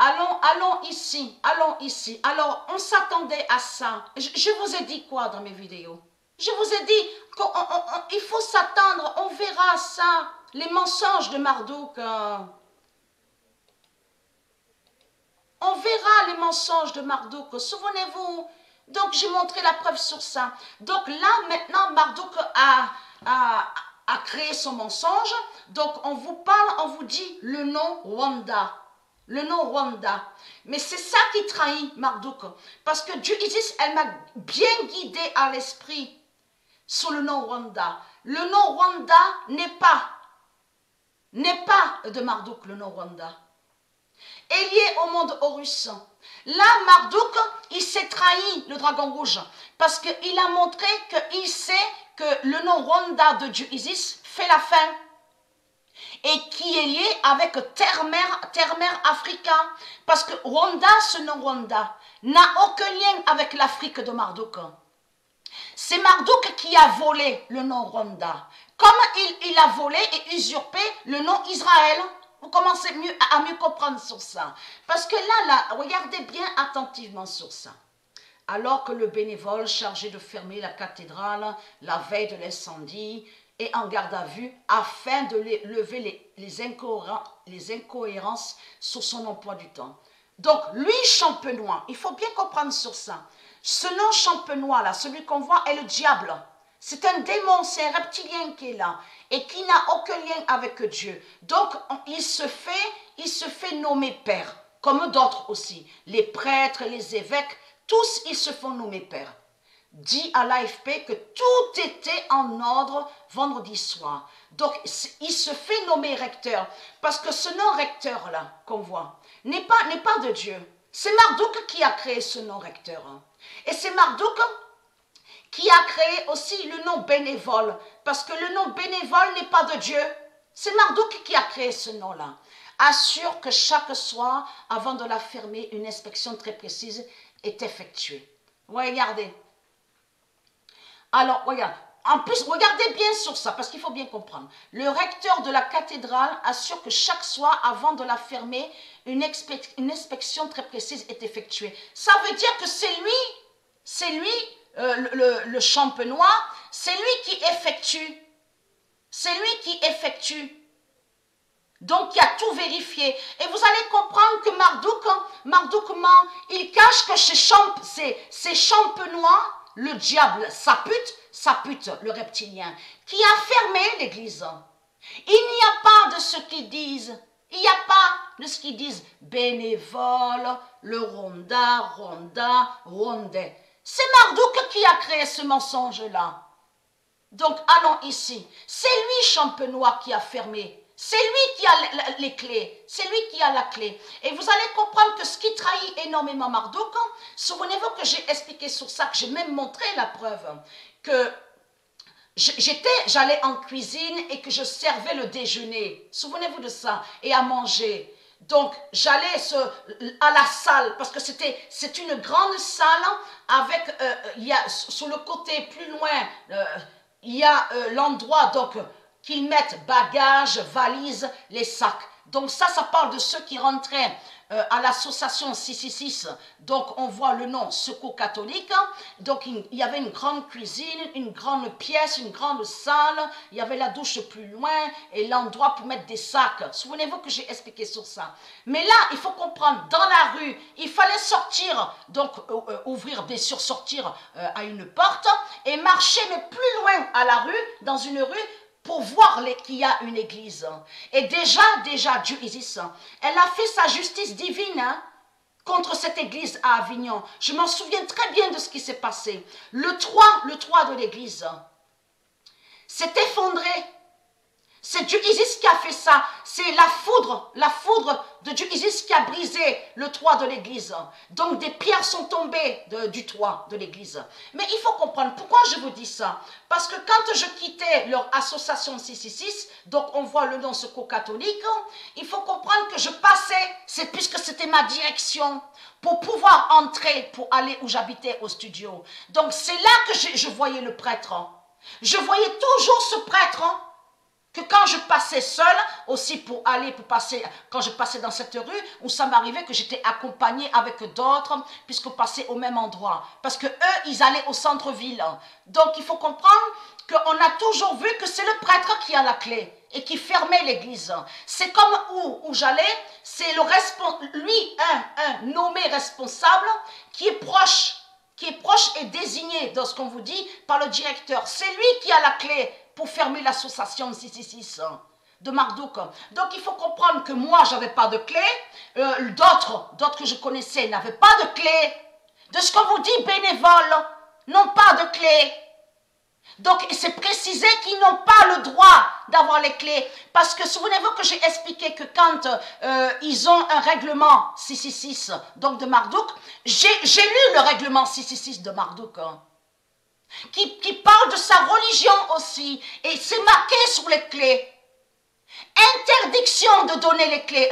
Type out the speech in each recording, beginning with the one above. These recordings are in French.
allons ici, allons ici. Alors, on s'attendait à ça. Je vous ai dit quoi dans mes vidéos? Je vous ai dit qu'il faut s'attendre, on verra ça. Les mensonges de Marduk. On verra les mensonges de Marduk. Souvenez-vous. Donc, j'ai montré la preuve sur ça. Donc là, maintenant, Marduk a créé son mensonge. Donc, on vous parle, on vous dit le nom Wanda. Le nom Wanda. Mais c'est ça qui trahit Marduk. Parce que Dieu Isis, elle m'a bien guidé à l'esprit sur le nom Wanda. Le nom Wanda n'est pas de Marduk, le nom Wanda. Est lié au monde Horus. Là, Marduk, il s'est trahi, le dragon rouge, parce qu'il a montré qu'il sait que le nom Wanda de Dieu Isis fait la fin. Et qui est lié avec Terre-Mère Africa. Parce que Rwanda, ce nom Rwanda, n'a aucun lien avec l'Afrique de Marduk. C'est Marduk qui a volé le nom Rwanda. Comme il a volé et usurpé le nom Israël. Vous commencez à mieux comprendre sur ça. Parce que là, regardez bien attentivement sur ça. Alors que le bénévole chargé de fermer la cathédrale la veille de l'incendie est en garde à vue afin de lever les incohérences sur son emploi du temps. Donc, lui, Champenois, il faut bien comprendre sur ça. Ce nom Champenois, là, celui qu'on voit, est le diable. C'est un démon, c'est un reptilien qui est là et qui n'a aucun lien avec Dieu. Donc, il se fait nommer père, comme d'autres aussi. Les prêtres, les évêques, tous, ils se font nommer père. Dit à l'AFP que tout était en ordre vendredi soir. Donc, il se fait nommer recteur. Parce que ce nom recteur-là, qu'on voit, n'est pas de Dieu. C'est Marduk qui a créé ce nom recteur. Et c'est Marduk qui a créé aussi le nom bénévole. Parce que le nom bénévole n'est pas de Dieu. C'est Marduk qui a créé ce nom-là. Assure que chaque soir, avant de la fermer, une inspection très précise est effectuée. Regardez. Alors, regarde. En plus, regardez bien sur ça, parce qu'il faut bien comprendre. Le recteur de la cathédrale assure que chaque soir, avant de la fermer, une inspection très précise est effectuée. Ça veut dire que c'est lui, le Champenois, c'est lui qui effectue. C'est lui qui effectue. Donc, il a tout vérifié. Et vous allez comprendre que Marduk ment. Il cache que c'est Champenois, le diable, sa pute, le reptilien, qui a fermé l'église. Il n'y a pas de ce qu'ils disent. Il n'y a pas de ce qu'ils disent bénévole, le Rwanda, Rwandais. C'est Marduk qui a créé ce mensonge-là. Donc, allons ici. C'est lui, Champenois, qui a fermé. C'est lui qui a les clés. C'est lui qui a la clé. Et vous allez comprendre que ce qui trahit énormément Marduk, souvenez-vous que j'ai expliqué sur ça, que j'ai même montré la preuve, que j'allais en cuisine et que je servais le déjeuner. Souvenez-vous de ça. Et à manger. Donc, j'allais à la salle, parce que c'est une grande salle avec, il y a sur le côté plus loin, il y a l'endroit donc qu'ils mettent bagages, valises, les sacs. Donc ça parle de ceux qui rentraient à l'association 666. Donc on voit le nom Secours catholique. Donc il y avait une grande cuisine, une grande pièce, une grande salle. Il y avait la douche plus loin et l'endroit pour mettre des sacs. Souvenez-vous que j'ai expliqué sur ça. Mais là, il faut comprendre, dans la rue, il fallait sortir, donc ouvrir, bien sûr, sortir à une porte et marcher, mais plus loin à la rue, dans une rue, pour voir qu'il y a une église. Et déjà, Dieu Isis, elle a fait sa justice divine contre cette église à Avignon. Je m'en souviens très bien de ce qui s'est passé. Le toit de l'église s'est effondré. C'est Dieu Isis qui a fait ça. C'est la foudre de Dieu Isis qui a brisé le toit de l'église. Donc des pierres sont tombées du toit de l'église. Mais il faut comprendre pourquoi je vous dis ça. Parce que quand je quittais leur association 666, donc on voit le nom Secours catholique, il faut comprendre que je passais, c'est puisque c'était ma direction, pour pouvoir entrer, pour aller où j'habitais au studio. Donc c'est là que je voyais le prêtre. Je voyais toujours ce prêtre Que quand je passais seule, aussi quand je passais dans cette rue, où ça m'arrivait que j'étais accompagnée avec d'autres, puisqu'on passait au même endroit. Parce que eux, ils allaient au centre-ville. Donc, il faut comprendre qu'on a toujours vu que c'est le prêtre qui a la clé et qui fermait l'église. C'est comme où j'allais, c'est un nommé responsable qui est proche et désigné, dans ce qu'on vous dit, par le directeur. C'est lui qui a la clé pour fermer l'association 666 de Marduk. Donc il faut comprendre que moi, je n'avais pas de clé, d'autres que je connaissais n'avaient pas de clé. De ce qu'on vous dit, bénévoles n'ont pas de clé. Donc c'est précisé qu'ils n'ont pas le droit d'avoir les clés. Parce que souvenez-vous que j'ai expliqué que quand ils ont un règlement 666 donc de Marduk, j'ai lu le règlement 666 de Marduk. Qui parle de sa religion aussi, et c'est marqué sur les clés. Interdiction de donner les clés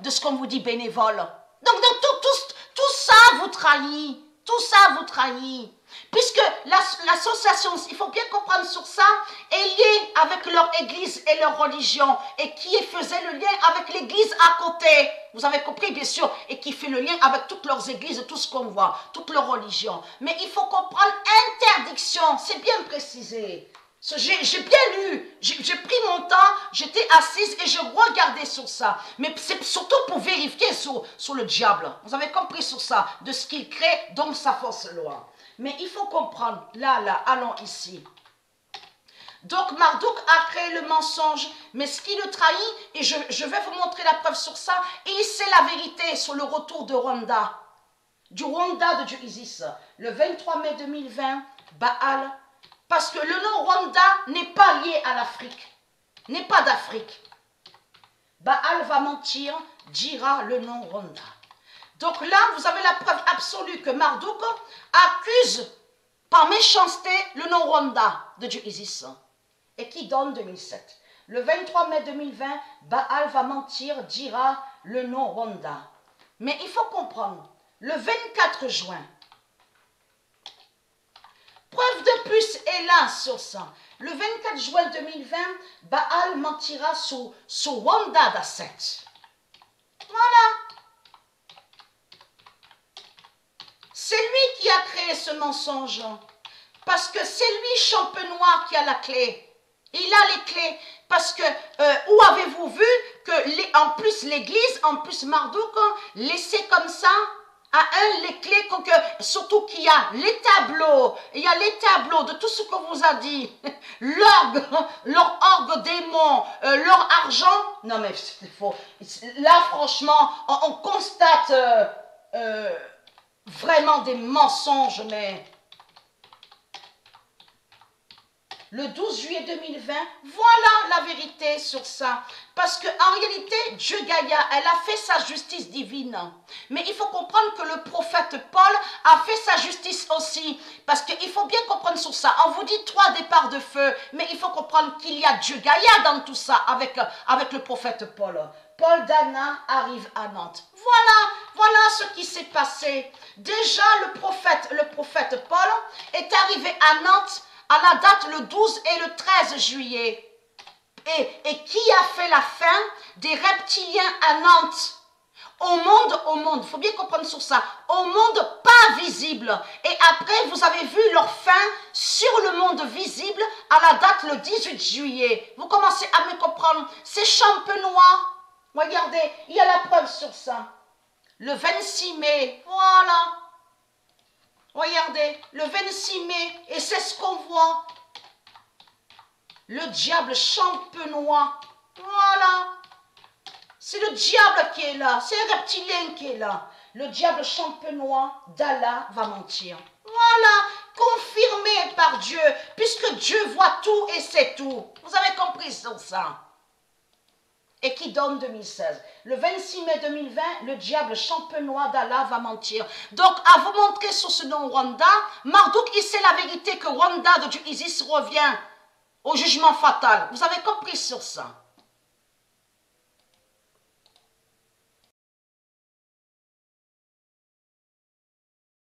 de ce qu'on vous dit bénévole. Donc tout ça vous trahit, Puisque l'association, il faut bien comprendre sur ça, est liée avec leur église et leur religion, et qui faisait le lien avec l'église à côté. Vous avez compris, bien sûr, et qui fait le lien avec toutes leurs églises, tout ce qu'on voit, toutes leurs religions. Mais il faut comprendre interdiction, c'est bien précisé. J'ai bien lu, j'ai pris mon temps, j'étais assise et je regardais sur ça. Mais c'est surtout pour vérifier sur le diable. Vous avez compris sur ça, de ce qu'il crée, donc sa fausse loi. Mais il faut comprendre, là, allons ici. Donc Marduk a créé le mensonge, mais ce qui le trahit, et je vais vous montrer la preuve sur ça, et c'est la vérité sur le retour de Rwanda, du Rwanda de Dieu Isis, le 23 mai 2020, Baal, parce que le nom Rwanda n'est pas lié à l'Afrique, n'est pas d'Afrique. Baal va mentir, dira le nom Rwanda. Donc là, vous avez la preuve absolue que Marduk accuse par méchanceté le nom Rwanda de Dieu Isis et qui donne 2007. Le 23 mai 2020, Baal va mentir, dira le nom Rwanda. Mais il faut comprendre, le 24 juin, preuve de plus est là sur ça. Le 24 juin 2020, Baal mentira sur Rwanda d'Asset. Voilà. C'est lui qui a créé ce mensonge. Parce que c'est lui, champenois, qui a la clé. Il a les clés. Parce que, où avez-vous vu que, en plus l'église, en plus Marduk, laissé comme ça, à les clés, surtout qu'il y a les tableaux, il y a les tableaux de tout ce qu'on vous a dit, leur orgue démon, leur argent. Non mais c'est faux. Là franchement, on constate vraiment des mensonges, mais le 12 juillet 2020, voilà la vérité sur ça. Parce qu'en réalité, Dieu Gaïa, elle a fait sa justice divine. Mais il faut comprendre que le prophète Paul a fait sa justice aussi. Parce qu'il faut bien comprendre sur ça. On vous dit 3 départs de feu. Mais il faut comprendre qu'il y a Dieu Gaïa dans tout ça avec le prophète Paul. Paul Dana arrive à Nantes. Voilà ce qui s'est passé. Déjà, le prophète Paul est arrivé à Nantes à la date le 12 et le 13 juillet. Et qui a fait la fin des reptiliens à Nantes? Au monde, il faut bien comprendre sur ça, au monde pas visible. Et après, vous avez vu leur fin sur le monde visible à la date le 18 juillet. Vous commencez à me comprendre, c'est champenois. Regardez, il y a la preuve sur ça. Le 26 mai, voilà. Regardez, le 26 mai, et c'est ce qu'on voit. Le diable champenois, voilà. C'est le diable qui est là, c'est un reptilien qui est là. Le diable champenois d'Allah va mentir. Voilà, confirmé par Dieu, puisque Dieu voit tout et sait tout. Vous avez compris sur ça? Et qui donne 2016. Le 26 mai 2020, le diable champenois d'Allah va mentir. Donc, à vous montrer sur ce nom Rwanda, Marduk, il sait la vérité que Rwanda de Dieu Isis revient au jugement fatal. Vous avez compris sur ça?